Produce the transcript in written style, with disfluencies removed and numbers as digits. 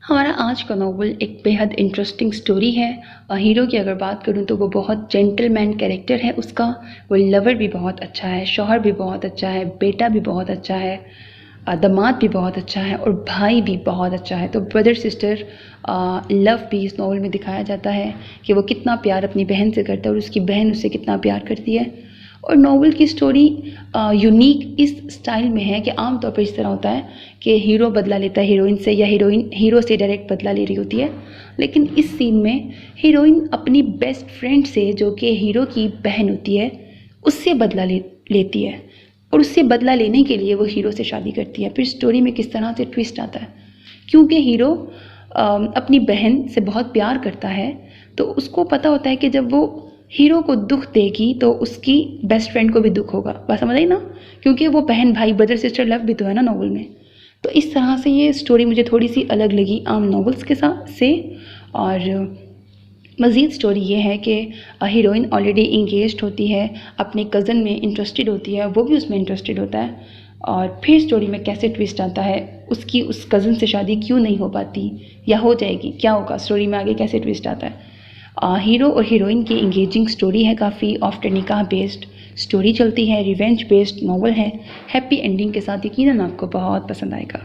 हमारा आज का नॉवल एक बेहद इंटरेस्टिंग स्टोरी है। हीरो की अगर बात करूँ तो वो बहुत जेंटलमैन कैरेक्टर है उसका। वो लवर भी बहुत अच्छा है, शौहर भी बहुत अच्छा है, बेटा भी बहुत अच्छा है, दामाद भी बहुत अच्छा है और भाई भी बहुत अच्छा है। तो ब्रदर सिस्टर लव भी इस नॉवल में दिखाया जाता है कि वो कितना प्यार अपनी बहन से करता है और उसकी बहन उससे कितना प्यार करती है। और नॉवल की स्टोरी यूनिक इस स्टाइल में है कि आम तौर पर इस तरह होता है कि हीरो बदला लेता है हीरोइन से, या हीरोइन हीरो से डायरेक्ट बदला ले रही होती है। लेकिन इस सीन में हीरोइन अपनी बेस्ट फ्रेंड से, जो कि हीरो की बहन होती है, उससे बदला लेती है और उससे बदला लेने के लिए वो हीरो से शादी करती है। फिर स्टोरी में किस तरह से ट्विस्ट आता है, क्योंकि हीरो अपनी बहन से बहुत प्यार करता है, तो उसको पता होता है कि जब वो हीरो को दुख देगी तो उसकी बेस्ट फ्रेंड को भी दुख होगा। बात समझ आई ना, क्योंकि वो बहन भाई ब्रदर सिस्टर लव भी तो है ना नॉवल में। तो इस तरह से ये स्टोरी मुझे थोड़ी सी अलग लगी आम नॉवेल्स के साथ से। और मज़ीद स्टोरी ये है कि हीरोइन ऑलरेडी इंगेज्ड होती है, अपने कज़न में इंटरेस्टेड होती है, वो भी उसमें इंटरेस्टेड होता है। और फिर स्टोरी में कैसे ट्विस्ट आता है, उसकी उस कज़न से शादी क्यों नहीं हो पाती या हो जाएगी, क्या होगा स्टोरी में आगे, कैसे ट्विस्ट आता है। हीरो और हीरोइन की इंगेजिंग स्टोरी है, काफ़ी आफ्टर निकाह बेस्ड स्टोरी चलती है, रिवेंज बेस्ड नॉवल है, हैप्पी एंडिंग के साथ। यकीनन आपको बहुत पसंद आएगा।